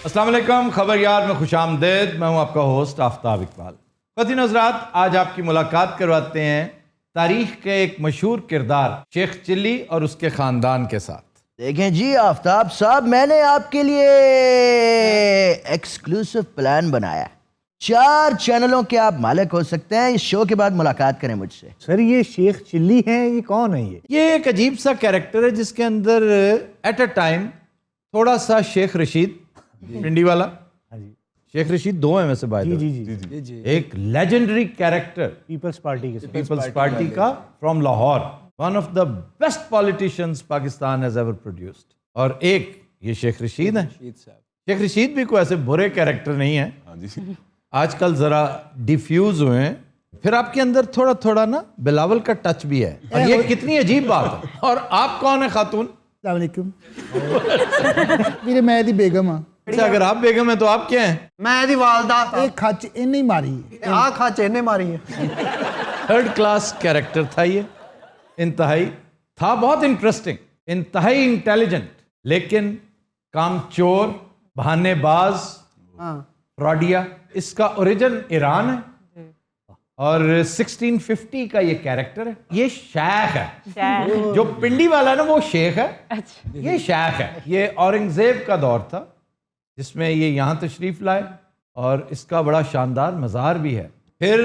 अस्सलाम वालेकुम, खबर यार में खुशामदीद। मैं हूं आपका होस्ट आफ्ताब इकबाल। ख़वातीन हज़रात, आज आपकी मुलाकात करवाते हैं तारीख के एक मशहूर किरदार शेख चिल्ली और उसके ख़ानदान के साथ। देखें जी आफ्ताब साहब, मैंने आपके लिए एक्सक्लूसिव प्लान बनाया। 4 चैनलों के आप मालिक हो सकते हैं। इस शो के बाद मुलाकात करें मुझसे। सर ये शेख चिल्ली हैं, ये कौन है? ये एक अजीब सा कैरेक्टर है जिसके अंदर एट अ टाइम थोड़ा सा शेख रशीद पिंडी वाला, हाँ जी शेख रशीद 2 हैं वैसे बाय द जी वे। जी जी एक लेजेंडरी कैरेक्टर पीपल्स पार्टी के साथ। पीपल्स पार्टी का from Lahore, one of the best politicians Pakistan has ever produced. और एक ये शेख रशीद है। शेख रशीद भी कोई ऐसे बुरे कैरेक्टर नहीं है, आजकल जरा डिफ्यूज हुए हैं। फिर आपके अंदर थोड़ा थोड़ा ना बिलावल का टच भी है, और ये कितनी अजीब बात है। और आप कौन है खातून? अस्सलाम वालेकुम। मेरे मैं दी बेगम हाँ। अच्छा, अगर आप बेगम है तो आप क्या हैं? मैं दी वालदा एक खच इन्हें मारी आ खाच इन्हें मारी है। थर्ड क्लास कैरेक्टर था ये, इंतहाई था बहुत इंटरेस्टिंग, इंतहाई इंटेलिजेंट, लेकिन कामचोर, बहानेबाज, फ्रॉडिया। इसका ओरिजिन ईरान है और 1650 का ये कैरेक्टर है। ये शेख है, जो पिंडी वाला है ना वो शेख है, ये शेख है। ये औरंगजेब का दौर था जिसमें ये यहाँ तशरीफ लाए, और इसका बड़ा शानदार मज़ार भी है। फिर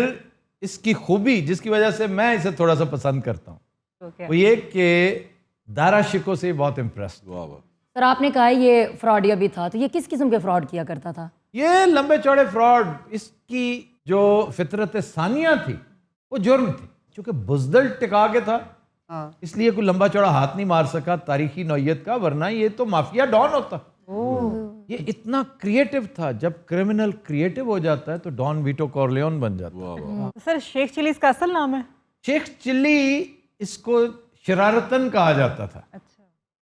इसकी खूबी जिसकी वजह से मैं इसे थोड़ा सा पसंद करता हूँ वो ये कि दारा शिको से बहुत इम्प्रेस। सर आपने कहा ये फ्रॉडिया भी था, तो ये किस किस्म के फ्रॉड किया करता था? ये लंबे चौड़े फ्रॉड। इसकी जो फितरत सानिया थी वो जुर्म थी, क्योंकि बुजदल टिका के था, इसलिए कोई लंबा चौड़ा हाथ नहीं मार सका तारीखी नौयत का, वरना ये तो माफिया डॉन होता। ये इतना क्रिएटिव था। जब क्रिमिनल क्रिएटिव हो जाता है तो डॉन वीटो कॉर्लियोन बन जाता है। सर शेख चिल्ली इसका असल नाम है? शेख चिल्ली इसको शरारतन कहा जाता था,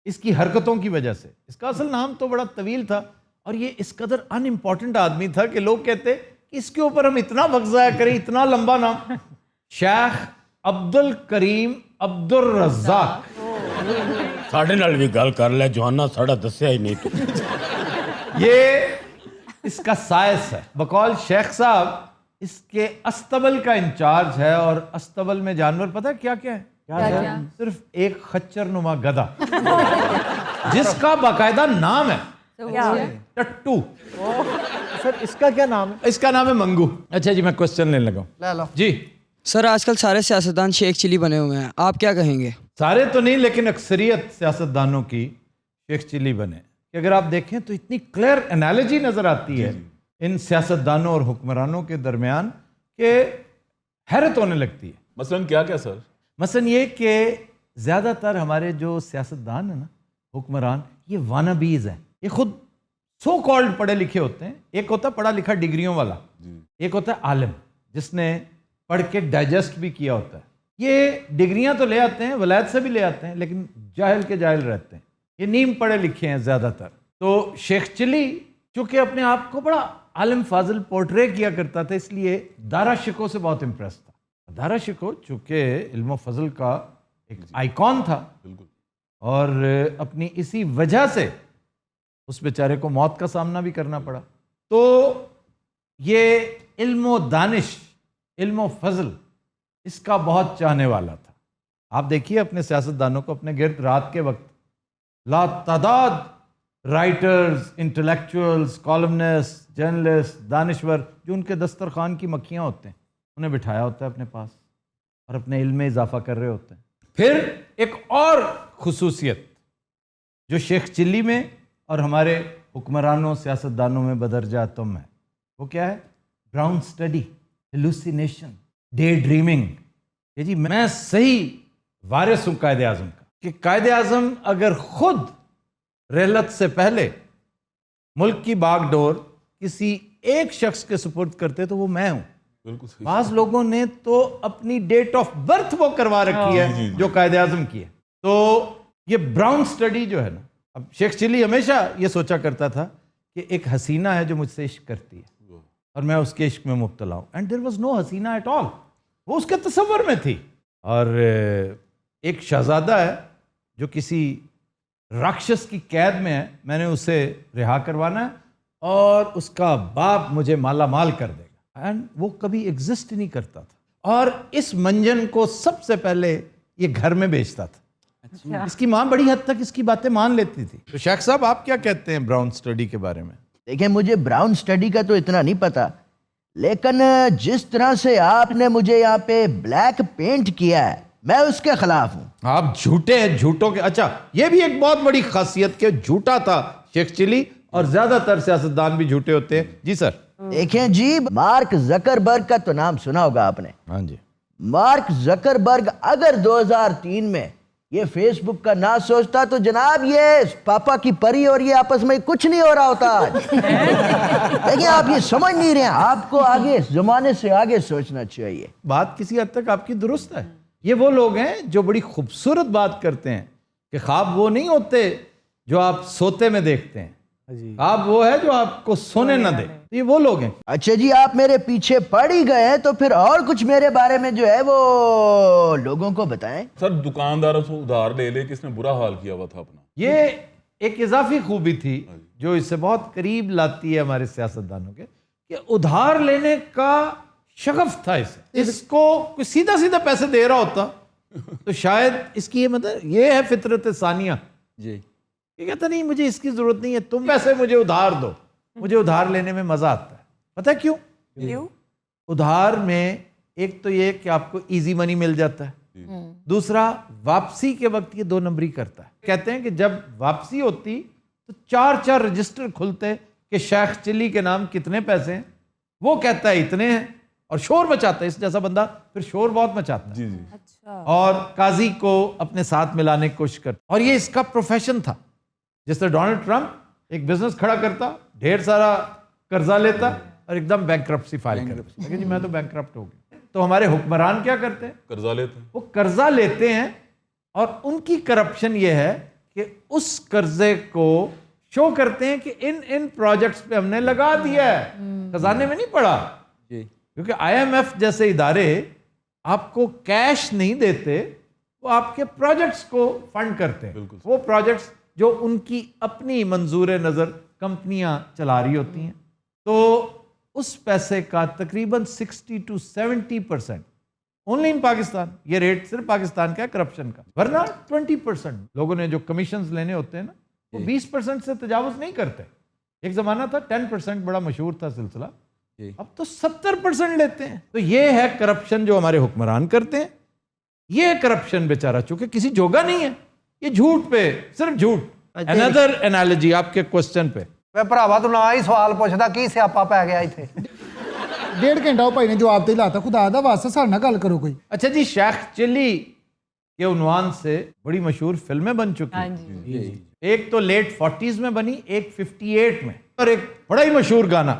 इसकी हरकतों की वजह से। इसका असल नाम तो बड़ा तवील था, और ये इस कदर अनइम्पॉर्टेंट आदमी था कि लोग कहते कि इसके ऊपर हम इतना वक्त ज़ाया करें, इतना लंबा नाम। शेख अब्दुल करीम अब्दुल रज़ाक। साढ़े नाल भी गल कर ले जवाना, साढ़ा दस्या ही नहीं तू। ये इसका साइस है। बकौल शेख साहब इसके अस्तबल का इंचार्ज है, और अस्तबल में जानवर पता है क्या क्या है? क्या? सिर्फ एक खच्चर नुमा गधा जिसका बाकायदा नाम है टट्टू। सर इसका क्या नाम है? इसका नाम है मंगू। अच्छा जी, मैं क्वेश्चन लेने लगा ले लो जी। सर आजकल सारे सियासतदान शेख चिल्ली बने हुए हैं, आप क्या कहेंगे? सारे तो नहीं, लेकिन अक्सरियत सियासतदानों की शेख चिल्ली बने। कि अगर आप देखें तो इतनी क्लियर एनालॉजी नजर आती है इन सियासतदानों और हुक्मरानों के दरमियान कि हैरत होने लगती है। मसलन क्या क्या सर? मसलन ये कि ज़्यादातर हमारे जो सियासतदान है ना, हुक्मरान, ये वानाबीज हैं। ये खुद सो कॉल्ड पढ़े लिखे होते हैं। एक होता है पढ़ा लिखा डिग्रियों वाला, एक होता है आलिम जिसने पढ़ के डाइजेस्ट भी किया होता है। ये डिग्रियां तो ले आते हैं, वलायत से भी ले आते हैं, लेकिन जाहिल के जाहिल रहते हैं। ये नीम पढ़े लिखे हैं ज़्यादातर। तो शेख चिल्ली चूँकि अपने आप को बड़ा आलिम फाजिल पोर्ट्रे किया करता था, इसलिए दारा शिको से बहुत इम्प्रेस था। दारा शिको चूँकि इल्म फजल का एक आइकॉन था, और अपनी इसी वजह से उस बेचारे को मौत का सामना भी करना पड़ा। तो ये इल्म दानिश, इल्म फजल, इसका बहुत चाहने वाला था। आप देखिए अपने सियासतदानों को अपने गिर्द रात के वक्त लातादाद राइटर्स, इंटेलेक्चुअल्स, कॉलमनिस्ट, जर्नलिस्ट, दानिश्वर जो उनके दस्तरखान की मक्खियाँ होते हैं, उन्हें बिठाया होता है अपने पास और अपने इल्म में इजाफा कर रहे होते हैं। फिर एक और खुसूसियत जो शेख चिल्ली में और हमारे हुक्मरानों सियासतदानों में बदरजा तुम है, वो क्या है? Brown study, hallucination, day dreaming. ये जी मैं सही वारिस हूँ कायदे आज़म का, कि कायदे आज़म अगर खुद रहलत से पहले मुल्क की बागडोर किसी एक शख्स के सुपुर्द करते तो वो मैं हूँ। बाज़ लोगों ने तो अपनी डेट ऑफ बर्थ वो करवा रखी है जो कायदे आज़म की है। तो ये ब्राउन स्टडी जो है ना, अब शेख चिल्ली हमेशा ये सोचा करता था कि एक हसीना है जो मुझसे इश्क करती है और मैं उसके इश्क में मुब्तला हूँ, एंड देयर वाज नो हसीना एट ऑल। वो उसके तसव्वुर में थी। और एक शहजादा है जो किसी राक्षस की कैद में है, मैंने उसे रिहा करवाना है और उसका बाप मुझे माला माल कर देगा। एंड वो कभी एग्जिस्ट ही नहीं करता था और इस मंजन को सबसे पहले ये घर में बेचता था। अच्छा। इसकी माँ बड़ी हद तक इसकी बातें मान लेती थी। तो शेख साहब आप क्या कहते हैं ब्राउन स्टडी के बारे में? देखिए, मुझे ब्राउन स्टडी का तो इतना नहीं पता, लेकिन जिस तरह से आपने मुझे यहाँ पे ब्लैक पेंट किया है, मैं उसके खिलाफ हूँ। आप झूठे हैं, झूठों के। अच्छा, ये भी एक बहुत बड़ी खासियत के झूठा था शेख चिली, और ज्यादातर सियासतदान भी झूठे होते हैं। जी सर। देखें जी, मार्क जकरबर्ग का तो नाम सुना होगा आपने। हाँ जी। मार्क जकरबर्ग अगर 2003 में ये फेसबुक का ना सोचता तो जनाब ये पापा की परी और ये आपस में कुछ नहीं हो रहा होता आज। देखिए, आप ये समझ नहीं रहे हैं, आपको आगे जमाने से आगे सोचना चाहिए। बात किसी हद तक आपकी दुरुस्त है। ये वो लोग हैं जो बड़ी खूबसूरत बात करते हैं कि ख्वाब वो नहीं होते जो आप सोते में देखते हैं, ख्वाब वो है जो आपको सोने न दे। तो ये वो लोग हैं। अच्छा जी, आप मेरे पीछे पड़ ही गए हैं, तो फिर और कुछ मेरे बारे में जो है वो लोगों को बताएं। सर, दुकानदारों से उधार ले ले किसने बुरा हाल किया हुआ था अपना। ये एक इजाफी खूबी थी जो इससे बहुत करीब लाती है हमारे सियासतदानों के, कि उधार लेने का शगफ था इसे। इसको कोई सीधा सीधा पैसे दे रहा होता तो शायद इसकी ये मतलब ये है फितरत सानिया जी, ये कहता नहीं मुझे इसकी जरूरत नहीं है, तुम पैसे मुझे उधार दो, मुझे उधार लेने में मजा आता है। पता है क्यों? क्यों? उधार में एक तो ये कि आपको इजी मनी मिल जाता है, दूसरा वापसी के वक्त ये 2 नंबरी करता है। कहते हैं कि जब वापसी होती तो 4 रजिस्टर खुलते कि शेख चिली के नाम कितने पैसे हैं, वो कहता है इतने हैं और शोर मचाता है। इस जैसा बंदा फिर शोर बहुत मचाता है। जी जी। अच्छा। और काजी को अपने साथ मिलाने की कोशिश करता, और ये इसका प्रोफेशन था। जिस तरह डोनाल्ड ट्रंप एक बिजनेस खड़ा करता, ढेर सारा कर्जा लेता और एकदम बैंकरप्सी फाइल करता जी मैं तो बैंकरप्ट हो गया। तो हमारे हुक्मरान क्या करते हैं? कर्जा लेते हैं। वो कर्जा लेते हैं और उनकी करप्शन ये है कि उस कर्जे को शो करते हैं कि इन प्रोजेक्ट्स पे हमने लगा दिया है, खजाने में नहीं पड़ा। क्योंकि आईएमएफ जैसे इदारे आपको कैश नहीं देते, वो आपके प्रोजेक्ट्स को फंड करते हैं। वो प्रोजेक्ट्स जो उनकी अपनी मंजूर नज़र कंपनियां चला रही होती हैं, तो उस पैसे का तकरीबन 60 to 70% ओनली इन पाकिस्तान। ये रेट सिर्फ पाकिस्तान का है करप्शन का, वरना 20% लोगों ने जो कमीशंस लेने होते हैं ना, वो 20% से तजावुज नहीं करते। एक जमाना था 10% बड़ा मशहूर था सिलसिला, अब तो 70% लेते हैं। तो ये है करप्शन जो हमारे हुक्मरान करते हैं। ये करप्शन बेचारा चूंकि किसी जोगा नहीं है, ये झूठ पे सिर्फ झूठ। अनदर एनालॉजी आपके क्वेश्चन पे, ਵੇ ਭਰਾਵਾ ਤੂੰ ਨਾ ਹੀ ਸਵਾਲ ਪੁੱਛਦਾ, ਕੀ ਸਿਆਪਾ ਪੈ ਗਿਆ ਇੱਥੇ। 1.5 ਘੰਟਾ ਉਹ ਭਾਈ ਨੇ ਜਵਾਬ ਤੇ ਲਾਤਾ। खुदा दा वास्ता साढ़े नाल गल करो कोई। अच्छा जी, शेख चिली के उन्वान से बड़ी मशहूर फिल्में बन चुकी हाँ हैं। जी। एक तो लेट 40s में बनी, एक 58 में, और एक बड़ा ही मशहूर गाना,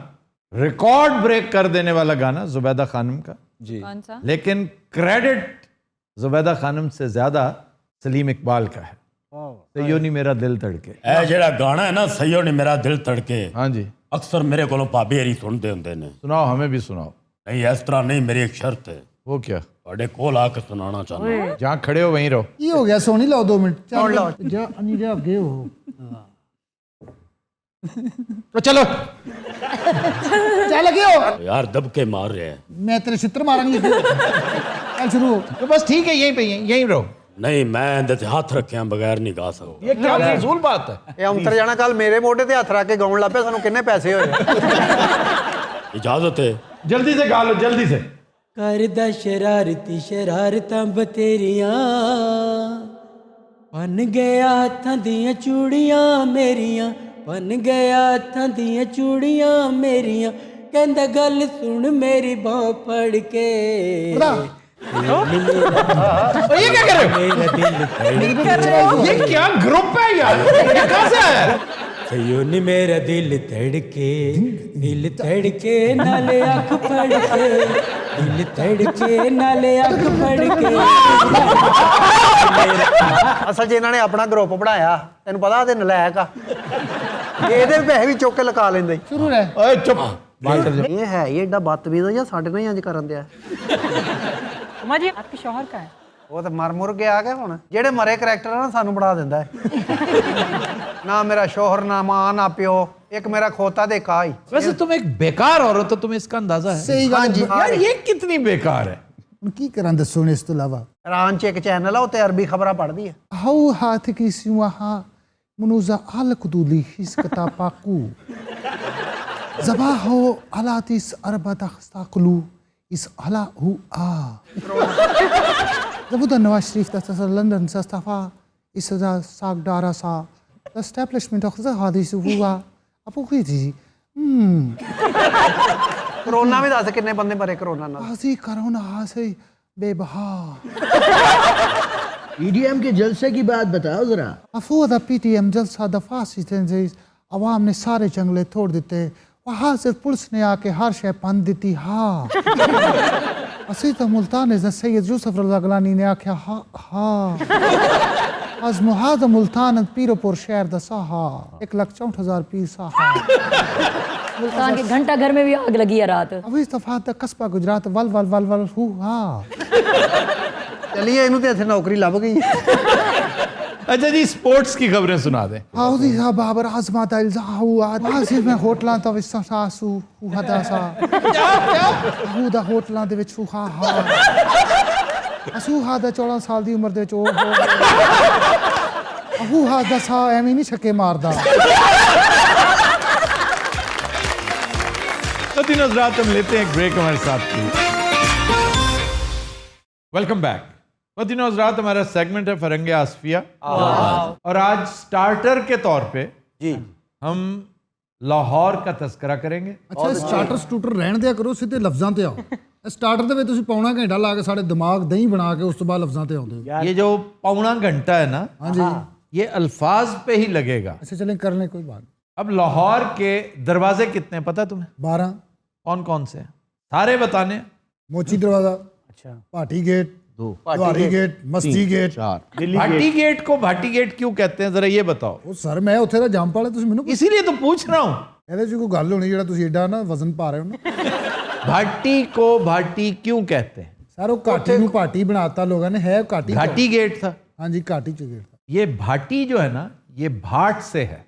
रिकॉर्ड ब्रेक कर देने वाला गाना जुबैदा खानम का जी, कौन सा? लेकिन क्रेडिट जुबैदा खानम से ज्यादा सलीम इकबाल का है। सैयो नी मेरा दिल तड़के। ਇਹ ਜਿਹੜਾ ਗਾਣਾ ਹੈ ਨਾ ਸਈਓ ਨੇ ਮੇਰਾ ਦਿਲ ਧੜਕੇ, हाँ जी, ਅਕਸਰ ਮੇਰੇ ਕੋਲੋਂ ਭਾਬੀ ਹਰੀ ਸੁਣਦੇ ਹੁੰਦੇ ਨੇ। सुनाओ, हमें भी सुनाओ। ਨਹੀਂ ਇਸ ਤਰ੍ਹਾਂ ਨਹੀਂ, ਮੇਰੀ ਇੱਕ ਸ਼ਰਤ ਹੈ, वो क्या? ਤੁਹਾਡੇ ਕੋਲ ਆ ਕੇ ਸੁਣਾਉਣਾ ਚਾਹੁੰਦਾ। जहाँ खड़े हो वहीं रहो। की हो गया सोनी, लाओ 2 मिनट। ਸੁਣ ਲਓ। जा नहीं जा आगे हो। तो चलो चल लगे हो। यार दबके मार रहे हैं। मैं तेरे छित्र मारेंगे। चल शुरू हो। तो बस ठीक है, यहीं पे यहीं रहो। नहीं मैं ਇਹਦੇ ਤੇ ਹੱਥ ਰੱਖਿਆ ਬਗੈਰ ਨਹੀਂ ਗਾ ਸਕਦਾ। ये क्या फजूल बात है? ਇਹ ਅੰਤਰ ਜਾਣਾ ਕੱਲ ਮੇਰੇ ਮੋਢੇ ਤੇ ਹੱਥ ਰੱਖ ਕੇ ਗਾਉਣ ਲੱਗ ਪਿਆ, ਸਾਨੂੰ ਕਿੰਨੇ ਪੈਸੇ ਹੋਏ। इजाजत है। जल्दी से गा लो, जल्दी से। करदा शरारती शरारतां बतेरियां बन गया हत्थां दियां चूड़ियां मेरियां, बन गया हत्थां दियां चूड़ियां मेरियां, कहंदा गल सुन मेरी बांह फड़ के। और ये क्या कर रहे हो? मेरा दिल ये क्या ग्रुप है यार? ये कहाँ से आया? सयो नी मेरा दिल तड़के नाले अख फड़ के, दिल तड़के नाले अख फड़ के। ਅਸਲ 'ਚ ਇਹਨਾਂ ਨੇ ਆਪਣਾ ਗਰੁੱਪ ਬਣਾਇਆ, ਤੈਨੂੰ ਪਤਾ ਤੇ ਨਲਾਇਕ ਆ, ਇਹਦੇ ਪੈਸੇ ਵੀ ਚੁੱਕ ਕੇ ਲਗਾ ਲੈਂਦੇ। शुरू रह। ओए चुप। ਇਹ ਹੈ ਇਹ ਏਡਾ ਬਦਤਮੀਜ਼ ਜਾਂ ਸਾਡੇ ਨਾਲ ਹੀ ਇੰਜ ਕਰਨ ਦਿਆ। उमा जी आपके शौहर का है? ਉਹ ਤਾਂ ਮਰ ਮੁਰ ਕੇ ਆ ਗਏ ਹੁਣ, ਜਿਹੜੇ ਮਰੇ ਕਰੈਕਟਰ ਆ ਨਾ ਸਾਨੂੰ ਬਣਾ ਦਿੰਦਾ ਹੈ। ਨਾ ਮੇਰਾ ਸ਼ੋਹਰ, ਨਾ ਮਾਂ, ਨਾ ਪਿਓ, एक मेरा खोता दे का ही वैसे तुम एक बेकार औरत हो, तुम्हें इसका अंदाजा है? सही हाँ गल जी यार ये कितनी बेकार है। ਹੁਣ ਕੀ ਕਰਾਂ ਦੱਸੋ ਨੇ ਇਸ ਤੋਂ ਇਲਾਵਾ ईरान च एक चैनल है उत्ते अरबी खबरां पढ़दी है ਹਾਉ ਹਾਥ ਕੀ ਸਿਵਾਹਾ ਮਨੂਜ਼ਾ ਅਲ ਕੁਦੂਲੀ ਹਿਸਕਤਾ ਪਾਕੂ ਜ਼ਬਾਹੋ ਅਲਾਤਿਸ ਅਰਬਤਾ ਖਸਤਾਕਲੂ ਇਸ ਅਲਾ ਹੂ ਆ ਜ਼ਬੂਦਾ ਨਵਾਜ਼ ਸ਼ਰੀਫ ਦਾ ਤਸਰ ਲੰਡਨ ਸਸਤਾਫਾ ਇਸ ਦਾ ਸਾਗਦਾਰਾ ਸਾ ਐਸਟੈਬਲਿਸ਼ਮੈਂਟ ਆਫ ਦ ਹਾਦਿਸ ਹੁਆ ਆਪੋ ਕੀ ਜੀ कोरोना भी दस किन्ने बंदे मरे कोरोना नाल हासी करोना हासी बेबहा ईडीएम के जलसे की बात बताओ जरा। अफूदा पीटीएम जलसा दफा अवाम ने सारे जंगले तोड़ देते वहाँ से पुलिस ने आके हर शय बंद दी हाँ असी तो मुल्तान सैयद यूसुफ रज़ा गिलानी ने आख्या हाँ हाँ अज मुहाद मुल्तान पीरोपुर शहर दसा हाँ 1,64,000 पीर साहा मुल्तान के घंटा घर में भी आग लगी है रात। अभी तफा तक कस्बा गुजरात वल वल वल वल हु हाँ चलिए इनू ते इत्थे नौकरी लभ गई अच्छा जी, स्पोर्ट्स की खबरें सुना दें। हाउदी सा बाबर आजमा दा इल्जाम हुआ वाजिर में होटलां तो विश्वासु हुदा सा हुदा होटलां दे विच हा हा असू हादा 14 साल दी उम्र दे विच अहू हादा सा एवें नहीं छक्के मारदा। तो तीनों रात हम लेते हैं एक ब्रेक हमारे साथ की। Welcome back. तो तीनों रात हमारा सेगमेंट है फरंगे आसफिया, और आज स्टार्टर के तौर पे जी हम लाहौर का तस्करा करेंगे। अच्छा स्टार्टर स्टूटर रहन दिया करो, सीधे लफ्जां ते आओ। स्टार्टर ਦੇ ਵਿੱਚ ਤੁਸੀਂ ਪੌਣਾ ਘੰਟਾ ਲਾ ਕੇ ਸਾਡੇ ਦਿਮਾਗ ਦਹੀਂ ਬਣਾ ਕੇ ਉਸ ਤੋਂ ਬਾਅਦ ਲਫ਼ਜ਼ਾਂ ਤੇ ਆਉਂਦੇ ਹੋ। ये जो पौना घंटा है ना, हाँ जी ये अल्फाज पे ही लगेगा। अच्छा चलें कर लें कोई बात। अब लाहौर के दरवाजे कितने हैं पता है तुम्हें? 12 कौन कौन से हैं? सारे बताने। मोची दरवाजा, अच्छा भाटी गेट, द्वारी गेट, मस्ती गेट, भाटी गेट को भाटी गेट क्यों कहते हैं, जरा ये बताओ। ਉਹ ਸਰ ਮੈਂ ਉੱਥੇ ਦਾ ਜੰਪ ਵਾਲੇ ਤੁਸੀਂ ਮੈਨੂੰ इसीलिए तो पूछ रहा हूं। ਇਹਦੇ 'ਚ ਕੋਈ ਗੱਲ ਹੋਣੀ ਜਿਹੜਾ ਤੁਸੀਂ ਏਡਾ ਨਾ ਵਜ਼ਨ ਪਾ ਰਹੇ ਹੋ ਨਾ। भाटी को भाटी क्यों कहते हैं? ਸਰ ਉਹ ਘਾਟੀ ਨੂੰ ਭਾਟੀ ਬਣਾਤਾ ਲੋਕਾਂ ਨੇ, ਹੈ ਘਾਟੀ घाटी गेट था। हाँ जी घाटी च गेट था। ये भाटी जो है ना, ये भाट से है।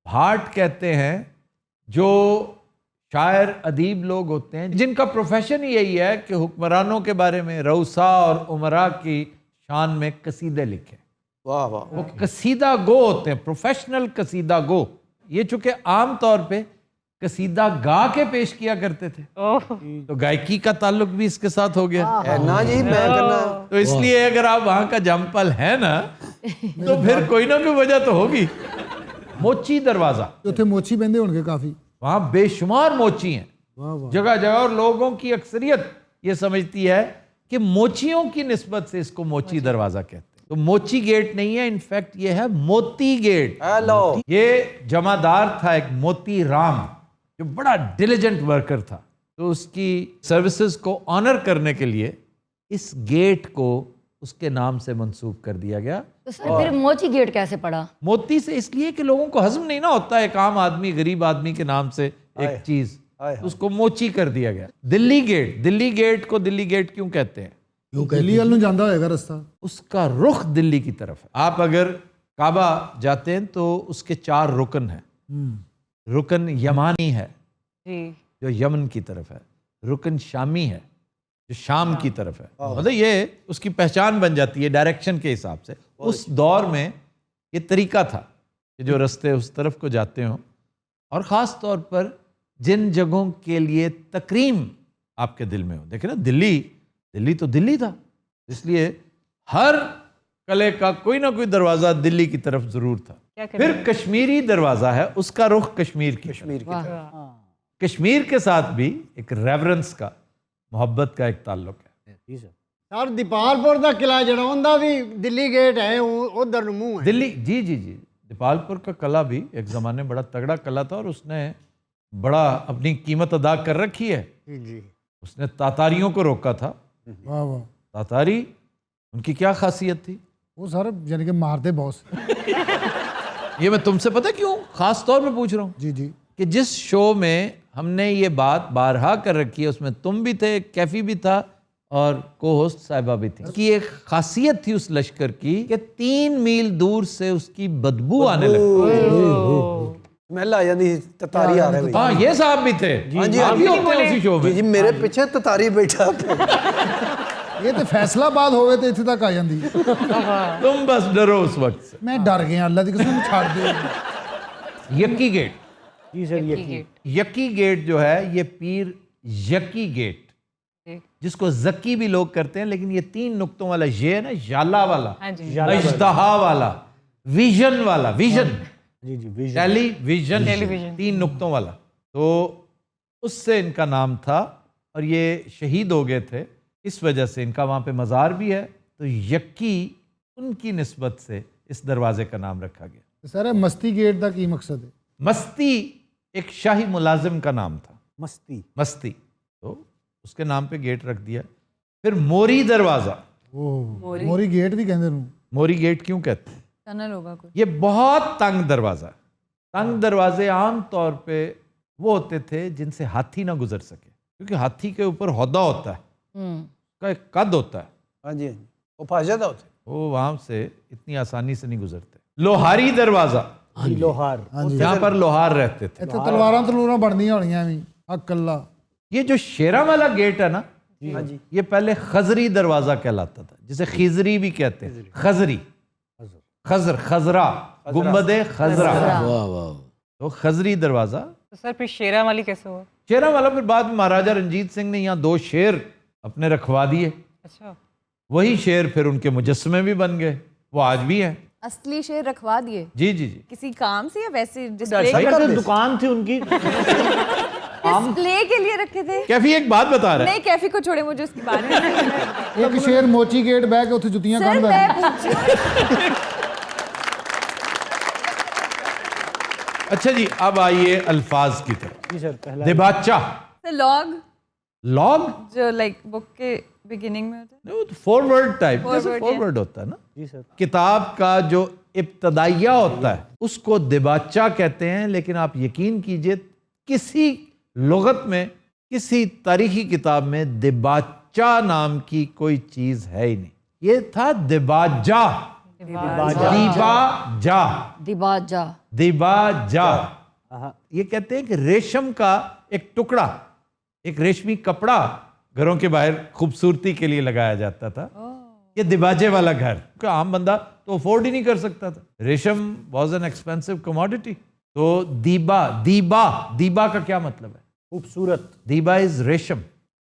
भाट कहते हैं जो शायर अदीब लोग होते हैं जिनका प्रोफेशन ही यही है कि हुक्मरानों के बारे में, रऊसा और उमरा की शान में कसीदे लिखे। वाह वाह वो कसीदा गो होते हैं, प्रोफेशनल कसीदा गो। ये चूंकि आम तौर पे कसीदा गा के पेश किया करते थे, तो गायकी का ताल्लुक भी इसके साथ हो गया। है ना जी मैं करना तो इसलिए अगर आप वहां का जंपल है ना, तो फिर कोई ना कोई वजह तो होगी। मोची दरवाजा, ਉੱਥੇ ਮੋਚੀ ਬੰਦੇ ਹੋਣਗੇ ਕਾਫੀ। वहां बेशुमार मोची हैं वाह वाह। जगह जगह, और लोगों की अक्सरियत ये समझती है कि मोचियों की निस्बत से इसको मोची दरवाजा कहते हैं। तो मोची गेट नहीं है, इनफैक्ट ये है मोती गेट। हेलो ये जमादार था एक मोती राम, जो बड़ा डिलिजेंट वर्कर था, तो उसकी सर्विसेज को ऑनर करने के लिए इस गेट को उसके नाम से मंसूब कर दिया गया। तो सर फिर मोची गेट कैसे पड़ा? मोती से इसलिए कि लोगों को हजम नहीं ना होता एक आम आदमी, गरीब आदमी के नाम से एक चीज, उसको मोची कर दिया गया। दिल्ली गेट, दिल्ली गेट को दिल्ली गेट क्यों कहते हैं? ਦਿੱਲੀ ਵੱਲ ਨੂੰ ਜਾਂਦਾ ਹੋਏਗਾ ਰਸਤਾ। उसका रुख दिल्ली की तरफ है। आप अगर काबा जाते हैं तो उसके 4 रुकन हैं। रुकन यमानी है जी जो यमन की तरफ है, रुकन शामी है जो शाम की तरफ है। मतलब ये उसकी पहचान बन जाती है डायरेक्शन के हिसाब से। उस दौर में ये तरीका था कि जो रास्ते उस तरफ को जाते हों, और ख़ास तौर पर जिन जगहों के लिए तकरीम आपके दिल में हो। देखें ना, दिल्ली तो दिल्ली था, इसलिए हर कले का कोई ना कोई दरवाज़ा दिल्ली की तरफ ज़रूर था। फिर कश्मीरी दरवाज़ा है, उसका रुख कश्मीर की तरफ। कश्मीर के साथ भी एक रेवरेंस का, मोहब्बत का एक ताल्लुक है। सर दीपालपुर का किला जड़ा उनका भी दिल्ली गेट है, उधर मुंह है। दिल्ली जी जी जी, दीपालपुर का किला भी एक ज़माने में बड़ा तगड़ा किला था, और उसने बड़ा अपनी कीमत अदा कर रखी है। जी उसने तातारियों को रोका था। वाह वाह। तातारी, उनकी क्या खासियत थी? वो सर यानी कि मारते बॉस। ये मैं तुमसे पता क्यों खास तौर पे पूछ रहा हूँ जी जी कि जिस शो में हमने ये बात बारहा कर रखी है, उसमें तुम भी थे, कैफी भी था, और को होस्ट साहिबा भी थी, कि एक खासियत थी उस लश्कर की कि 3 मील दूर से उसकी बदबू आने लगती। ਸਮੈਲ ਆ ਜਾਂਦੀ ਸੀ ਤਤਾਰੀ ਆ ਰਿਹਾ ਬਈ हाँ ये साहब भी थे हाँ जी, आप भी होते हैं उसी शो ਜੀ में ਜੀ ਮੇਰੇ ਪਿੱਛੇ ਤਤਾਰੀ ਬੈਠਾ ਇਹ ਤੇ ਫੈਸਲਾਬਾਦ ਹੋਵੇ ਤੇ ਇੱਥੇ ਤੱਕ ਆ ਜਾਂਦੀ तुम बस डरो उस वक्त से। ਮੈਂ ਡਰ ਗਿਆ ਅੱਲਾ ਦੀ ਕਸਮ ਛੱਡ ਦੇ यक्की गेट ਜੀ ਸਰ यक्की गेट जो है ये पीर यक्की गेट जिसको जक्की भी लोग करते हैं, लेकिन ये 3 नुक्तों वाला ये है ना, जाला वाला, हाँ जी अजदहा वाला, विजन वाला, विजन जी जी विजन टेलीविजन, टेलीविजन। 3 नुक्तों वाला, तो उससे इनका नाम था और ये शहीद हो गए थे। इस वजह से इनका वहाँ पे मज़ार भी है, तो यक्की उनकी निस्बत से इस दरवाजे का नाम रखा गया। ਸਰ ਇਹ ਮਸਤੀ ਗੇਟ ਦਾ ਕੀ ਮਕਸਦ ਹੈ मस्ती एक शाही मुलाजिम का नाम था, मस्ती मस्ती, तो उसके नाम पे गेट रख दिया। फिर मोरी दरवाज़ा, ਉਹ ਮੋਰੀ ਗੇਟ ਵੀ ਕਹਿੰਦੇ ਨੂੰ मोरी गेट क्यों कहते हैं? टनल होगा कोई। ये बहुत तंग दरवाज़ा। तंग दरवाजे आम तौर पे वो होते थे जिनसे हाथी ना गुजर सके, क्योंकि हाथी के ऊपर हौदा होता है, उसका एक कद होता है, हाँ जी वो फंस जाता होते वो वहाँ से इतनी आसानी से नहीं गुजरते। लोहारी दरवाज़ा, लोहार यहाँ पर लोहार रहते थे। ਇੱਥੇ ਤਲਵਾਰਾਂ ਤਲੂਰਾਂ ਬਣਦੀਆਂ ਹੋਣੀਆਂ ਵੀ ਅਕੱਲਾ ये जो शेरा वाला गेट है ना, हाँ जी ये पहले खजरी दरवाजा कहलाता था, जिसे खिजरी भी कहते हैं। खजरी, खजर, खजरा, गुम्बदे खजरा, वाह वाह तो खजरी दरवाजा। तो सर फिर शेरा वाली कैसे हुआ? शेरा वाला फिर बाद में महाराजा रंजीत सिंह ने यहाँ 2 शेर अपने रखवा दिए, अच्छा वही शेर फिर उनके मुजस्समे भी बन गए, वो आज भी हैं। असली शेर रखवा दिए जी जी जी। किसी काम से या वैसे डिस्प्ले दुकान थी उनकी डिस्प्ले के लिए रखे थे? कैफी एक बात बता रहा है, नहीं कैफी को छोड़े, मुझे उसके बारे में ਇੱਕ ਸ਼ੇਰ ਮੋਚੀ ਗੇਟ ਬਹਿ ਕੇ ਉੱਥੇ ਜੁੱਤੀਆਂ सर ਕੱਢਦਾ मैं पूछ अच्छा जी अब आइए अल्फाज की तरफ। जी सर पहला दिबाचा, लॉग लॉग, जो लाइक बुक के बिगिनिंग में होता है। फॉरवर्ड टाइप, जैसे Forward, फॉरवर्ड होता है ना, जी सर किताब का जो इब्तदाइया होता है उसको दिबाचा कहते हैं, लेकिन आप यकीन कीजिए किसी लुगत में, किसी तारीखी किताब में दिबाचा नाम की कोई चीज है ही नहीं। ये था दिबाजा, दिबाजा, दिबाजा। दिबाजा। ये कहते हैं कि रेशम का एक टुकड़ा, एक रेशमी कपड़ा घरों के बाहर खूबसूरती के लिए लगाया जाता था। ये दिबाजे वाला घर, क्योंकि आम बंदा तो अफोर्ड ही नहीं कर सकता था। रेशम वॉज एन एक्सपेंसिव कमोडिटी। तो दीबा, दीबा, दीबा का क्या मतलब है? खूबसूरत दीबा इज रेशम।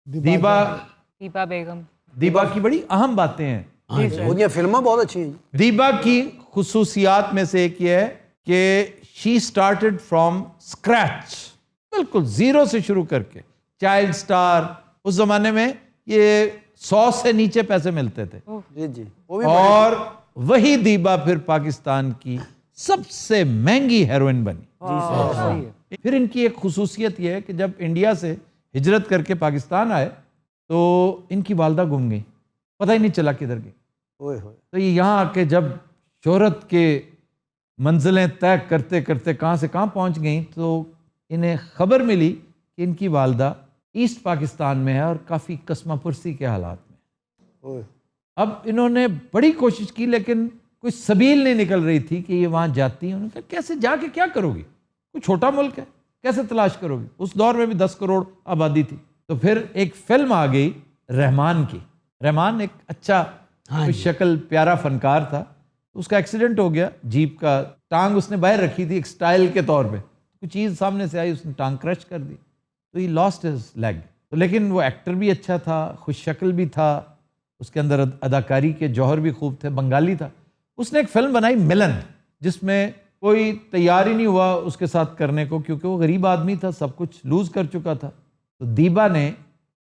दीबा, दीपा बेगम। दीबा की बड़ी अहम बातें हैं। उनकी फिल्में बहुत अच्छी हैं दीबा की खुसूसियात में से एक ये है कि शी स्टार्टेड फ्रॉम स्क्रैच, बिल्कुल जीरो से शुरू करके। चाइल्ड स्टार, उस जमाने में ये 100 से नीचे पैसे मिलते थे, जी जी वो भी और वही दीबा फिर पाकिस्तान की सबसे महंगी हेरोइन बनी। फिर इनकी एक खुसूसियत यह है कि जब इंडिया से हिजरत करके पाकिस्तान आए तो इनकी वालदा गुम गई, पता ही नहीं चला किधर गई। ओए होए तो ये यहाँ आके जब शोहरत के मंजिलें तय करते करते कहाँ से कहाँ पहुँच गई, तो इन्हें खबर मिली कि इनकी वालदा ईस्ट पाकिस्तान में है और काफ़ी कस्मापुरसी के हालात में। ओए अब इन्होंने बड़ी कोशिश की, लेकिन कोई सबील नहीं निकल रही थी कि ये वहाँ जाती हैं। उन्होंने कहा कैसे जाके क्या करोगी, कोई छोटा मुल्क है, कैसे तलाश करोगी। उस दौर में भी 10 करोड़ आबादी थी। तो फिर एक फिल्म आ गई रहमान की। रहमान एक अच्छा शक्ल प्यारा फनकार था। उसका एक्सीडेंट हो गया, जीप का टांग उसने बाहर रखी थी एक स्टाइल के तौर पे, कोई चीज़ सामने से आई, उसने टांग क्रश कर दी, तो ही लॉस्ट हिज लेग। तो लेकिन वो एक्टर भी अच्छा था, खुश शक्ल भी था, उसके अंदर अदाकारी के जौहर भी खूब थे, बंगाली था। उसने एक फिल्म बनाई मिलन, जिसमें कोई तैयार ही नहीं हुआ उसके साथ करने को, क्योंकि वो गरीब आदमी था, सब कुछ लूज कर चुका था। तो दीबा ने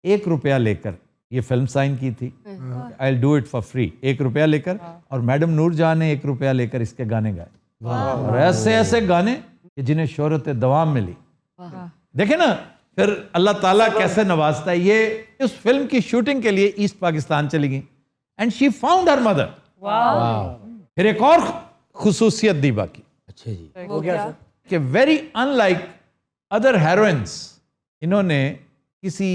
1 रुपया लेकर ये फिल्म साइन की थी, I will do it for free. 1 रुपया लेकर, और मैडम नूरजहां ने 1 रुपया लेकर इसके गाने गाए, और ऐसे ऐसे गाने कि जिन्हें शोहरत दवाम मिली। देखे ना फिर अल्लाह ताला कैसे नवाजता है। ये उस फिल्म की शूटिंग के लिए ईस्ट पाकिस्तान चली गई, and she found her mother. फिर एक और खुसूसियत दीबा की, अच्छा जी, वो क्या सर कि वेरी अनलाइक अदर हेरोइन्स, इन्होंने किसी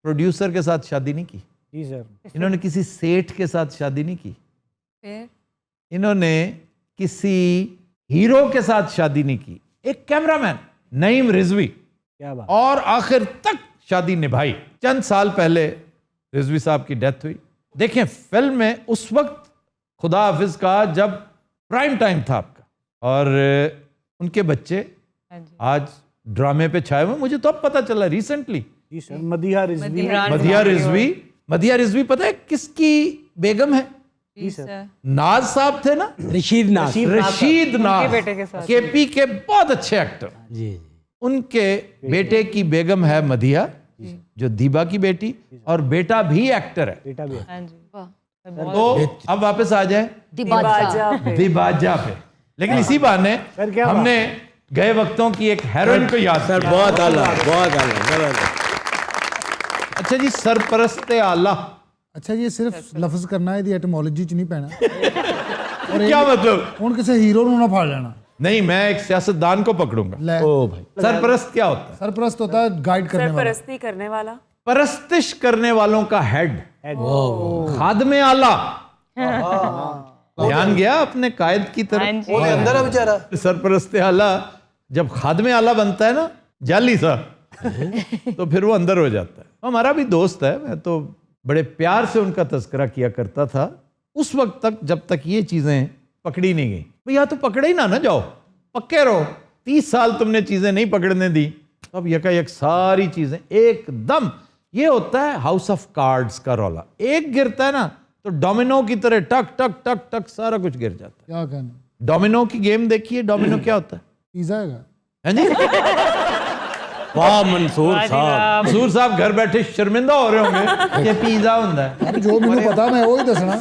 प्रोड्यूसर के साथ शादी नहीं की, जी सर इन्होंने किसी सेठ के साथ शादी नहीं की, फिर इन्होंने किसी हीरो के साथ शादी नहीं की, एक कैमरामैन नईम रिजवी, क्या बात। और आखिर तक शादी निभाई। चंद साल पहले रिजवी साहब की डेथ हुई। देखें, फिल्म में उस वक्त खुदा हाफिज का जब प्राइम टाइम था आपका, और उनके बच्चे आज ड्रामे पे छाए हुए। मुझे तो अब पता चला रिसेंटली, जी सर, मदिहा रिजवी। मदिहा रिजवी पता है किसकी बेगम है? जी सर। नाज साहब थे ना, रशीद नाज। रशीद नाज, बेटे के साथ। केपी के बहुत अच्छे एक्टर, जी उनके बेटे की बेगम है मदिहा, जो दीबा की बेटी, और बेटा भी एक्टर है। बेटा भी है। हाँ जी। तो अब वापस आ जाए दिबाजा पे। लेकिन इसी बहाने सर, क्या हमने गए वक्तों की एक हेरोइन को याद सर किया। बहुत आला, बहुत आला, जबरदस्त। अच्छा जी, सरपरस्त आला अच्छा ये सिर्फ लफ्ज करना है, एटमोलॉजी च नहीं पैना। क्या मतलब? ਹੁਣ ਕਿਸੇ ਹੀਰੋ ਨੂੰ ਨਾ ਫੜ ਲੈਣਾ। नहीं, मैं एक सियासतदान को पकड़ूंगा। ਲੈ ओ भाई, सरपरस्त क्या होता है? सरपरस्त होता है गाइड करने वाला। सरपरस्ती करने वाला। परस्तिश करने वालों का हेड, खादमे आला। ध्यान गया अपने कायद की हाँ तरफ? जी। वो अंदर है बेचारा। सरपरस्त आला जब खादमे आला बनता है ना, जाली सा, तो फिर वो अंदर हो जाता है। हमारा भी दोस्त है, मैं तो बड़े प्यार से उनका तस्करा किया करता था उस वक्त तक, जब तक ये चीजें पकड़ी नहीं गई। भैया तो पकड़े ही ना जाओ, पक्के रहो। 30 साल तुमने चीजें नहीं पकड़ने दी, अब यकायक सारी चीजें एकदम। ये होता है हाउस ऑफ कार्ड्स का रौला। एक गिरता है ना तो डोमिनो की तरह टक टक टक टक सारा कुछ गिर जाता क्या कहना? है। डोमिनो की गेम देखिए, डोमिनो क्या होता है? पिज़्ज़ा हैगा। हैं जी? वाह मंसूर साहब, मंसूर साहब घर बैठे शर्मिंदा हो रहे होंगे कि पिज़्ज़ा होता है। अरे जो मैंने पता मैं वही दसना।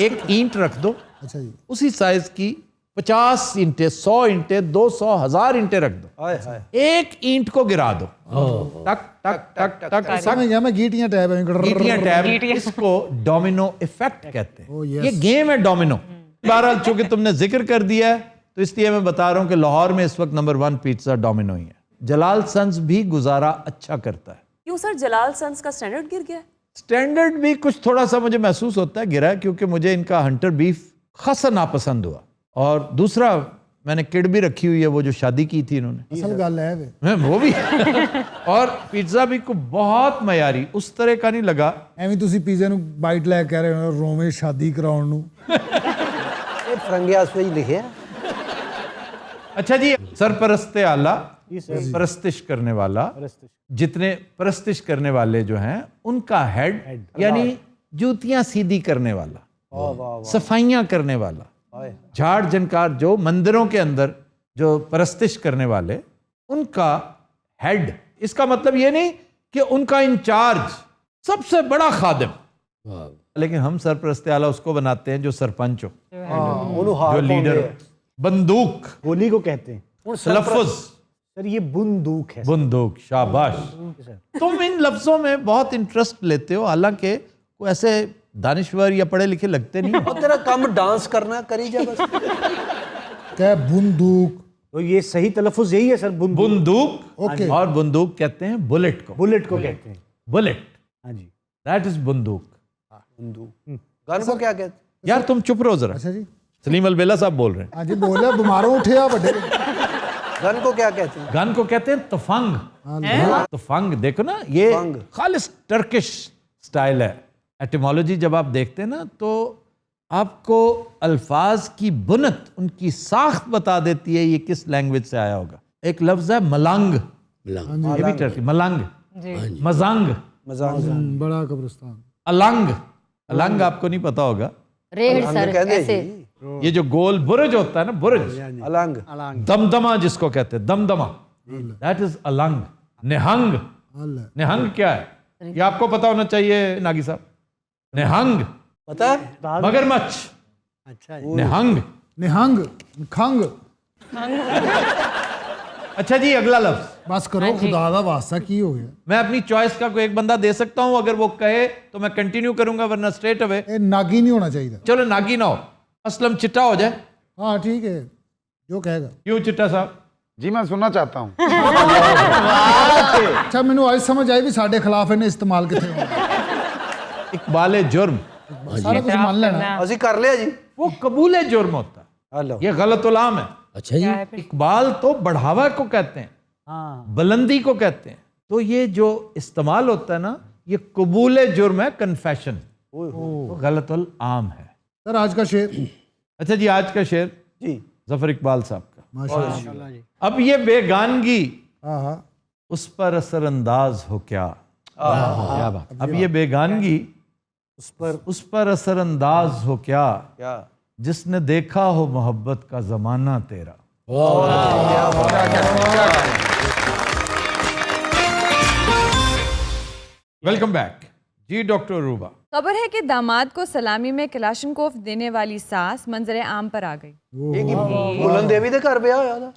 एक ईंट रख दो, अच्छा जी। उसी साइज की 50 ईंटें, 100 ईंटें, 200, 1000 ईंटें रख दो, हाय हाय। एक ईंट को गिरा दो, टक टक टक टक टक। समझ गया मैं, गीटियां टैब है। गीटियां टैब, इसको डोमिनो इफेक्ट कहते हैं। ये गेम है डोमिनो। बहरहाल चूंकि तुमने जिक्र कर दिया है तो इसलिए मैं बता रहा हूं कि लाहौर में इस वक्त नंबर 1 पिज्जा डोमिनो ही है। जलाल सन्स भी गुजारा अच्छा करता है। क्यों सर, जलाल सन्स का स्टैंडर्ड गिर गया? स्टैंडर्ड भी कुछ थोड़ा सा मुझे महसूस होता है गिरा है, क्योंकि मुझे इनका हंटर बीफ खासा नापसंद हुआ, और दूसरा मैंने किड भी रखी हुई है, वो जो शादी की थी इन्होंने। असल गल है वे। मैं वो भी और पिज्जा भी को बहुत मयारी उस तरह का नहीं लगा। ਐਵੇਂ ਤੁਸੀਂ ਪੀਜ਼ੇ ਨੂੰ ਬਾਈਟ ਲੈ ਕੇ ਕਹਿ ਰਹੇ ਹੋ ਰੋਵੇਂ ਸ਼ਾਦੀ ਕਰਾਉਣ ਨੂੰ। ये फरंगियास पे ही लिखे हैं। अच्छा जी, सरपरस्त आला, परस्तिश करने वाला, जितने परस्तिश करने वाले जो हैं उनका हेड, यानी जूतियां सीधी करने वाला, सफाइयां करने वाला, झाड़ झंकार, जो मंदिरों के अंदर जो परस्तिश करने वाले, उनका हेड। इसका मतलब ये नहीं कि उनका इंचार्ज, सबसे बड़ा खादिम। लेकिन हम सरपरस्त आला उसको बनाते हैं जो सरपंच हो, जो लीडर हो। बंदूक होली को कहते हैं। लफ्ज, सर ये बंदूक है। बंदूक, शाबाश। तुम इन लफ्जों में बहुत इंटरेस्ट लेते हो, हालांकि कोई ऐसे दानिश्वर या पढ़े लिखे लगते नहीं हो। और तेरा काम डांस करना, करी जा बस। क्या बंदूक? तो ये सही तलफ्फुज यही है सर, बंदूक। बंदूक, ओके। और बंदूक कहते हैं बुलेट को। बुलेट को कहते हैं। बुलेट, हाँ जी, दैट इज बंदूक। बंदूक। गन को क्या कहते हैं? यार तुम चुप रहो जरा। अच्छा जी। सलीम अलबेला साहब बोल रहे हैं। हाँ जी बोलिया, बीमारों उठे आ बड़े। गन को क्या कहते हैं? गन को कहते हैं तफंग। तफंग देखो ना, ये खालिस टर्किश स्टाइल है। एटिमोलॉजी जब आप देखते हैं ना तो आपको अल्फाज की बुनत, उनकी साख्त बता देती है ये किस लैंग्वेज से आया होगा। एक लफ्ज है मलंग, ये भी टर्की, मलंग, मजंग, बड़ा कब्रिस्तान। अलंग, अलंग आपको नहीं पता होगा, रेड सर ऐसे। ये जो गोल बुर्ज होता है ना, बुर्ज। अलंग। दमदमा जिसको कहते हैं, दमदमा, दैट इज अलंग। निहंग, निहंग क्या है ये आपको पता होना चाहिए नागी साहब। निहंग पता है? मगरमच्छ। अच्छा, निहंग, निहंग, खंग। अच्छा जी, अगला लफ्ज। बस करो खुदा दा वास्ता, की हो गया? मैं अपनी चॉइस का कोई एक बंदा दे सकता हूं, अगर वो कहे तो मैं कंटिन्यू करूंगा, वरना स्ट्रेट अवे। ये नागी नहीं होना चाहिए। चलो नागी ना हो, असलम चिट्टा हो जाए। हाँ ठीक है, जो कहेगा। क्यों चिट्टा साहब? जी मैं सुनना चाहता हूँ। अच्छा मैंने आज समझ आई भी साढ़े खिलाफ इन्हें इस्तेमाल कितने होना। इकबाल जुर्म, सारा कुछ मान लेना। ਅਸੀਂ ਕਰ ਲਿਆ ਜੀ। वो कबूल जुर्म होता है, हेलो, ये गलत उलाम है। अच्छा जी। इकबाल तो बढ़ावा को कहते हैं, बुलंदी को कहते हैं। तो ये जो इस्तेमाल होता है ना, ये कबूल जुर्म है, कन्फेशन, तो गलतुल आम है। सर आज का शेर। अच्छा जी, आज का शेर जी जफर इकबाल साहब का। माशाल्लाह जी। अब ये बेगानगी हाँ हाँ उस पर असरअंदाज हो क्या, क्या बात। अब ये बेगानगी उस पर असरअंदाज हो क्या, जिसने देखा हो मोहब्बत का जमाना तेरा। वेलकम बैक जी डॉक्टर रूबा। खबर है कि दामाद को सलामी में कलाशनकोफ देने वाली सास मंजरे आम पर आ गई। ਇਹ ਕੀ ਬੁਲਨ ਦੇਵੀ ਦੇ ਘਰ ਵਿਆਹ ਹੋਇਆ ਦਾ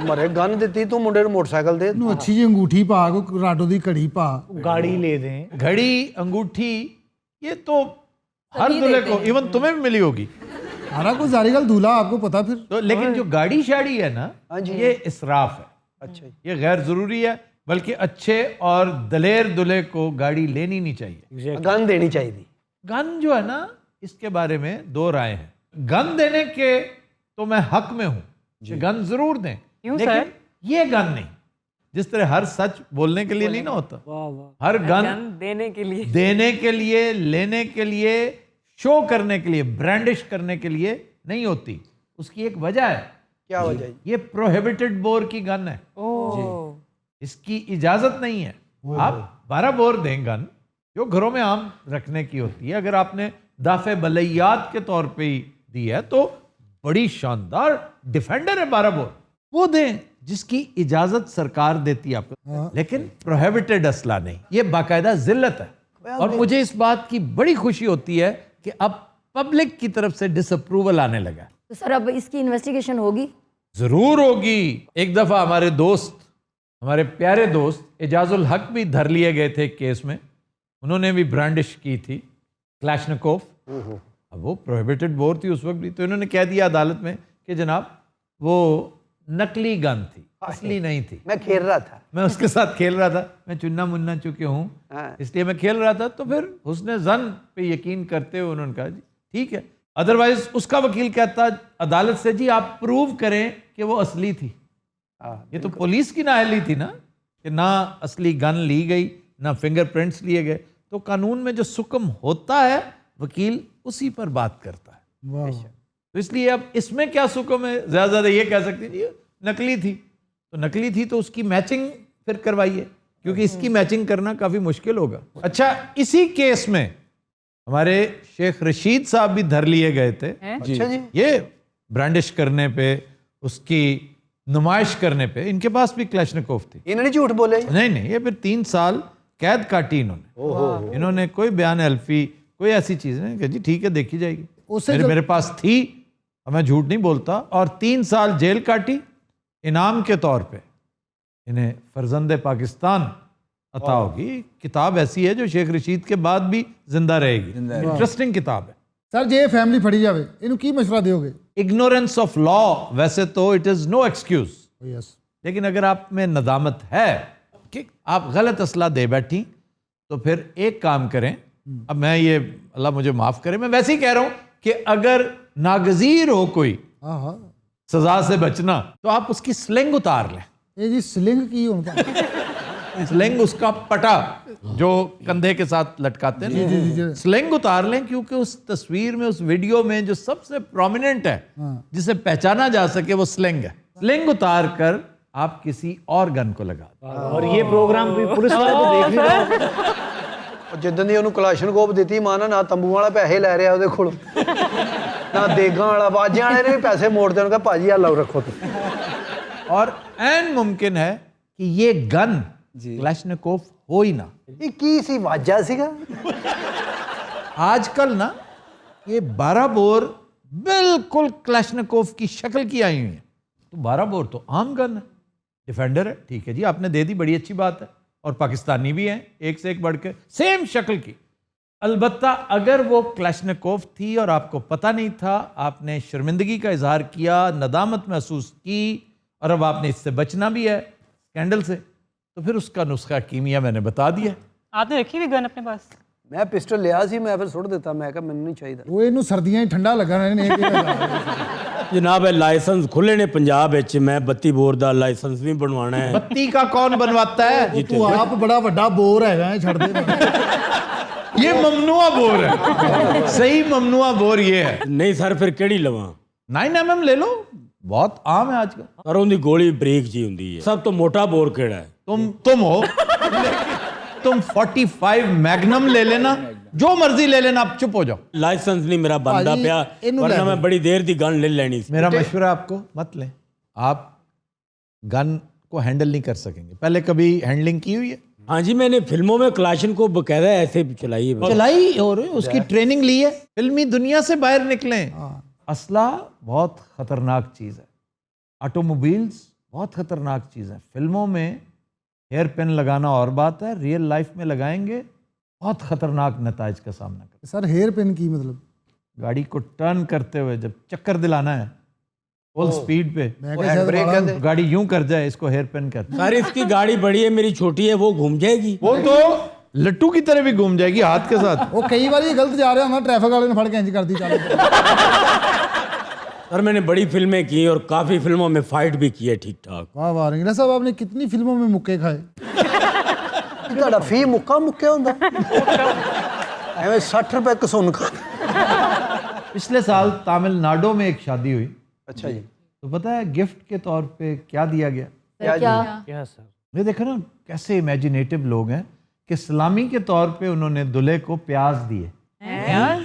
ਮਰੇ ਗਨ ਦਿੱਤੀ ਤੂੰ ਮੁੰਡੇ ਨੂੰ ਮੋਟਰਸਾਈਕਲ ਦੇ ਨੂੰ ਅੱਛੀ ਜੀ ਅੰਗੂਠੀ ਪਾ ਕੋ ਰਾਡੋ ਦੀ ਘੜੀ ਪਾ गाड़ी ले दें। घड़ी, अंगूठी, ये तो हर दूल्हे को, इवन तुम्हें भी मिली होगी। सारा कुछ जारी कल दूल्हा आपको पता फिर। तो लेकिन जो गाड़ी शाड़ी है ना, ये इसराफ है, अच्छा ये गैर जरूरी है। बल्कि अच्छे और दलेर दूल्हे को गाड़ी लेनी नहीं चाहिए। ਗਨ ਦੇਣੀ ਚਾਹੀਦੀ। गन जो है ना, इसके बारे में दो राय हैं। गन देने के तो मैं हक में हूं कि गन जरूर दें, लेकिन ये गन नहीं। जिस तरह हर सच बोलने के लिए नहीं ना होता, हर गन देने के लिए, लेने के लिए, शो करने के लिए, ब्रांडिश करने के लिए नहीं होती। उसकी एक वजह है। क्या वजह है? ये प्रोहिबिटेड बोर की गन है, इसकी इजाजत नहीं है। आप 12 बोर दें गन, जो घरों में आम रखने की होती है। अगर आपने दाफे बलैयात के तौर पे ही दी है तो बड़ी शानदार डिफेंडर है 12 बोर, वो दें जिसकी इजाजत सरकार देती है आपको, लेकिन प्रोहिबिटेड असला नहीं। ये बाकायदा जिल्लत है। और मुझे इस बात की बड़ी खुशी होती है कि अब पब्लिक की तरफ से डिसअप्रूवल आने लगा है। तो सर अब इसकी इन्वेस्टिगेशन होगी? जरूर होगी। एक दफा हमारे दोस्त, हमारे प्यारे दोस्त एजाजुल हक भी धर लिए गए थे केस में। उन्होंने भी ब्रांडिश की थी क्लैशनिकोफ। अब वो प्रोहिबिटेड बोर थी उस वक्त भी, तो इन्होंने कह दिया अदालत में कि जनाब वो नकली गन थी, असली नहीं थी। मैं खेल रहा था, मैं उसके साथ खेल रहा था, मैं चुन्ना मुन्ना चुके हूँ, इसलिए मैं खेल रहा था। तो फिर उसने जन पे यकीन करते हुए उन्होंने कहा जी ठीक है। अदरवाइज उसका वकील कहता अदालत से जी आप प्रूव करें कि वो असली थी। ये तो पुलिस की नाअहली थी ना, कि ना असली गन ली गई, ना फिंगरप्रिंट्स लिए गए। तो कानून में जो सुकम होता है, वकील उसी पर बात करता है। तो इसलिए अब इसमें क्या सुकम है, ज्यादा ये कह सकते हैं ये नकली थी, तो नकली थी तो उसकी मैचिंग फिर करवाइए, क्योंकि इसकी मैचिंग करना काफी मुश्किल होगा। अच्छा, इसी केस में हमारे शेख रशीद साहब भी धर लिए गए थे। अच्छा जी। ये ब्रांडिश करने पे, उसकी नुमाइश करने पे, इनके पास भी क्लैशनिकोफ थी। इन्होंने झूठ बोले? नहीं, ये फिर 3 साल कैद काटी इन्होंने। इन्होंने कोई बयान अल्फी, कोई ऐसी चीज नहीं कि जी ठीक है देखी जाएगी। मेरे पास थी और मैं झूठ नहीं बोलता। और 3 साल जेल काटी। इनाम के तौर पे इन्हें फर्जंदे पाकिस्तान अता होगी। किताब ऐसी है जो शेख रशीद के बाद भी जिंदा रहेगी। इंटरेस्टिंग किताब है। सर जे फैमिली फड़ी जावे इन्हू की मशवरा दोगे? इग्नोरेंस ऑफ लॉ, वैसे तो it is no excuse, yes, लेकिन अगर आप में नदामत है कि आप गलत असला दे बैठी, तो फिर एक काम करें। अब मैं ये, अल्लाह मुझे माफ करे, मैं वैसे ही कह रहा हूं कि अगर नागजीर हो कोई सजा से बचना, तो आप उसकी स्लिंग उतार लें। ये जी स्लिंग की होता स्लिंग, उसका पटा जो कंधे के साथ लटकाते हैं ना, स्लिंग उतार लें, क्योंकि उस तस्वीर में, उस वीडियो में जो सबसे प्रोमिनेंट है, जिसे पहचाना जा सके, वो स्लिंग है। स्लिंग उतार कर आप किसी और गन को लगा दें। और ये प्रोग्राम भी पुलिस वाले तो देख नहीं रहे। जिद्दन दी ਉਹਨੂੰ ਕਲਾਸ਼ਨਕੋਪ ਦਿੱਤੀ ਮਾਂ ਨਾ ਤੰਬੂ ਵਾਲਾ ਪੈਸੇ ਲੈ ਰਿਹਾ ਉਹਦੇ ਕੋਲ, ਨਾ ਦੇਗਾਂ ਵਾਲਾ, ਬਾਜਿਆਂ ਵਾਲੇ ਨੇ ਵੀ ਪੈਸੇ ਮੋੜਦੇ ਉਹਨੂੰ ਕਹਾ ਭਾਜੀ ਆ ਲਓ ਰੱਖੋ ਤੁਸੀਂ। और ऐन मुमकिन है कि ये गन क्लैशनिकोफ हो ही ना। ਇਹ ਕੀ ਸੀ, ਵਾਜਾ ਸੀਗਾ? आजकल ना ये 12 बोर बिल्कुल क्लैशनिकोफ की शक्ल की आई हुई है। तो 12 बोर तो आम गन है, डिफेंडर है, ठीक है जी आपने दे दी, बड़ी अच्छी बात है। और पाकिस्तानी भी हैं, एक से एक बढ़कर, सेम शक्ल की। अलबत्ता अगर वो क्लैशनिकोफ थी और आपको पता नहीं था, आपने शर्मिंदगी का इजहार किया, नदामत महसूस की, और अब आपने इससे बचना भी है स्कैंडल से, तो फिर उसका नुस्खा कीमिया मैंने बता दिया। आपने रखी हुई गन अपने पास? ਮੈਂ ਪਿਸਟਲ ਲਿਆ ਸੀ, ਮੈਂ ਫਿਰ ਸੁੱਟ ਦਿੱਤਾ। ਮੈਂ ਕਿਹਾ ਮੈਨੂੰ ਨਹੀਂ ਚਾਹੀਦਾ। वो इनू सर्दियां ही ठंडा लगा रहने जनाब लाइसेंस खुले ने पंजाब विच, मैं 32 बोर दा लाइसेंस भी बनवाना है। बत्ती का कौन बनवाता है? तू आप बड़ा वड्डा बोर है छड़ दे। ये ममनुआ बोर है, सही ममनुआ बोर ये है। नहीं सर, फिर केड़ी लवां? 9mm ले लो, बहुत आम है आजकल। पर उनकी गोली ब्रेक जी हुंदी है। सब तो मोटा बोर केड़ा है? तुम हो। तुम 45 मैग्नम ले लेना, जो मर्जी ले लेना, आप चुप हो जाओ। लाइसेंस नहीं मेरा बनदा भाजी, पिया, इनू वरना ले मैं बड़ी देर दी गन ले लेनी सी। मेरा मशवरा आपको मत लें, आप गन को हैंडल नहीं कर सकेंगे। पहले कभी हैंडलिंग की हुई है? हाँ जी, मैंने फिल्मों में क्लाशन को बकायदा ऐसे चलाई है। चलाई और उसकी ट्रेनिंग ली है, फिल्मी दुनिया से बाहर निकले। असला बहुत खतरनाक चीज़ है, ऑटोमोबाइल्स बहुत खतरनाक चीज़ है। फिल्मों में हेयर पेन लगाना और बात है, रियल लाइफ में लगाएंगे बहुत खतरनाक नताइज का सामना कर। सर हेयर पिन की मतलब? गाड़ी को टर्न करते हुए जब चक्कर दिलाना है फुल स्पीड पे, गाड़ी यूं कर जाए, इसको हेयर पेन कहते हैं। सर इसकी गाड़ी बड़ी है, मेरी छोटी है, वो घूम जाएगी। वो तो लट्टू की तरह भी घूम जाएगी हाथ के साथ। वो कई बार गलत जा रहा होना, ट्रैफिक वाले ने फड़ के इंज कर दी चालू। सर मैंने बड़ी फिल्में की और काफ़ी फिल्मों में फाइट भी की है ठीक ठाक। वाह वाह रंगीला साहब, आपने कितनी फिल्मों में मुक्के खाए? ਤੁਹਾਡਾ ਫੀ ਮੁੱਕਾ ਮੁੱਕਿਆ ਹੁੰਦਾ ਐਵੇਂ 60 ਰੁਪਏ ਕਸੂਨ ਖਾ। पिछले साल तमिलनाडु में एक शादी हुई। अच्छा जी। तो पता है गिफ्ट के तौर पे क्या दिया गया? क्या ये देखो ना कैसे इमेजिनेटिव लोग हैं कि सलामी के तौर पे उन्होंने दूल्हे को प्याज दिए।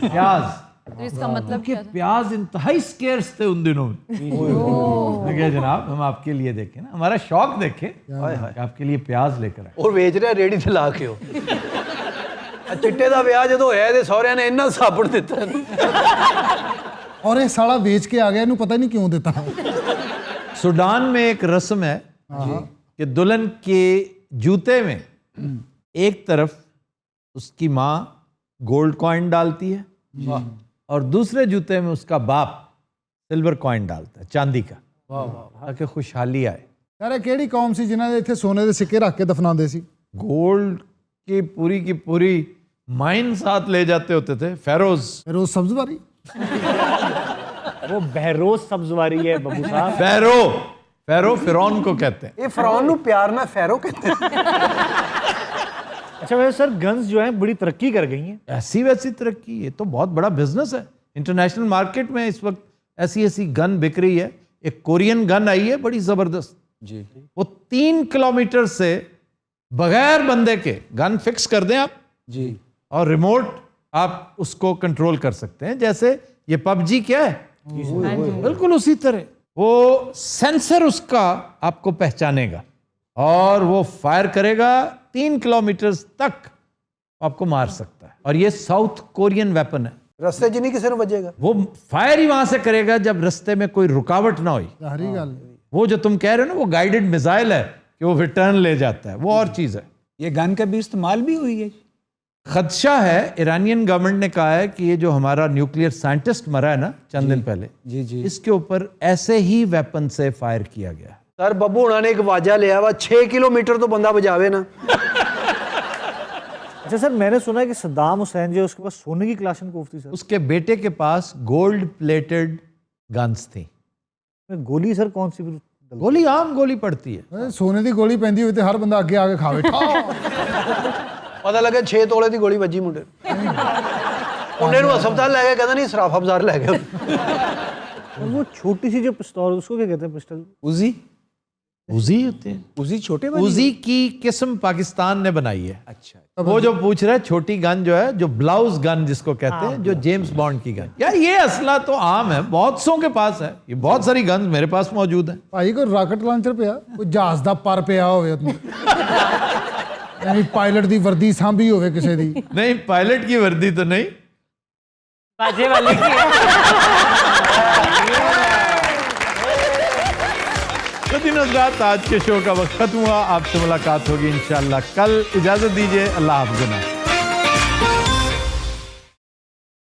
प्याज, तो इसका मतलब कि प्याज इंतहाई स्केर्स थे उन दिनों में। मैं कहा, जनाब हम आपके लिए देखें ना, हमारा शौक देखें कि आपके लिए प्याज लेकर आए। और ਵੇਚ ਰਿਹਾ ਰੇੜੀ ਤੇ ਲਾ ਕੇ ਉਹ ਚਿੱਟੇ ਦਾ ਵਿਆਹ ਜਦੋਂ ਹੋਇਆ ਇਹਦੇ ਸਹੁਰਿਆਂ ਨੇ ਇੰਨਾ ਸਾਬਣ ਦਿੱਤਾ। और ये साला बेच के आ गया, इन्हें पता नहीं क्यों देता। सूडान में एक रस्म है कि दुल्हन के जूते में एक तरफ उसकी माँ गोल्ड कॉइन डालती है और दूसरे जूते में उसका बाप सिल्वर कॉइन डालता है, चांदी का, ताकि खुशहाली आए। यार केड़ी कौम सी जिन्हां दे इत्थे सोने दे सिक्के रख के दफनांदे सी? गोल्ड की पूरी माइन साथ ले जाते होते थे। फेरोज सब्जवारी, वो बहरोज सब्जवारी है बब्बू साहब। फेरो फिरौन को कहते हैं। ਇਹ ਫਰੌਨ ਨੂੰ ਪਿਆਰ ਨਾਲ ਫੈਰੋ ਕਹਿੰਦੇ। अच्छा वैसे सर गन्स जो है बड़ी तरक्की कर गई हैं। ऐसी वैसी तरक्की, ये तो बहुत बड़ा बिजनेस है। इंटरनेशनल मार्केट में इस वक्त ऐसी गन बिक रही है। एक कोरियन गन आई है बड़ी जबरदस्त जी, वो 3 किलोमीटर से बगैर बंदे के गन फिक्स कर दें आप जी, और रिमोट आप उसको कंट्रोल कर सकते हैं। जैसे ये पबजी क्या है, बिल्कुल उसी तरह वो सेंसर उसका आपको पहचानेगा और वो फायर करेगा 3 किलोमीटर तक आपको मार सकता है। और ये साउथ कोरियन वेपन है। रस्ते च नहीं किसी ने बजेगा, वो फायर ही वहां से करेगा जब रस्ते में कोई रुकावट ना हो। वो जो तुम कह रहे हो ना, वो गाइडेड मिसाइल है कि वो रिटर्न ले जाता है, वो और चीज है। ये गन का भी इस्तेमाल भी हुई है। खदशा है, ईरानियन गवर्नमेंट ने कहा है कि ये जो हमारा न्यूक्लियर साइंटिस्ट मरा है ना चंद दिन पहले, जी, इसके ऊपर ऐसे ही वेपन से फायर किया गया। सर बब्बू हुणा ने एक वाजा लिया हुआ 6 किलोमीटर तो बंदा बजावे ना। अच्छा सर मैंने सुना है कि सद्दाम हुसैन जो उसके पास सोने की क्लाशनकोफ थी सर। उसके बेटे के पास गोल्ड प्लेटेड गन्स थी। गोली सर कौन सी? गोली आम गोली पड़ती है। सोने की गोली पैंदी हुई तो हर बंदा आगे आगे खावे। पता लगे 6 तोले की गोली बजी मुंडे उन्हें अस्पताल लै गए, कहता नहीं सराफा बाजार लै गए। वो छोटी सी जो पिस्तौल उसको क्या कहते हैं? पिस्टल उजी होते हैं। उजी छोटे उजी की किस्म पाकिस्तान ने बनाई है। अच्छा, वो जो पूछ रहा है छोटी गन जो है, जो ब्लाउज गन जिसको कहते हैं, जो जेम्स बॉन्ड की गन। यार ये असला तो आम है, बहुत सौ के पास है, ये बहुत सारी गन मेरे पास मौजूद है। भाई कोई रॉकेट लॉन्चर पे कोई जहाज दा पर पिया होवे, यानी पायलट दी वर्दी सांभी होवे किसी दी। नहीं, पायलट की वर्दी तो नहीं, बाजे वाले की तो दिन रात आज के शो का वक्त खत्म हुआ। आपसे मुलाकात होगी इंशाल्लाह कल। इजाजत दीजिए, अल्लाह हाफ़िज़।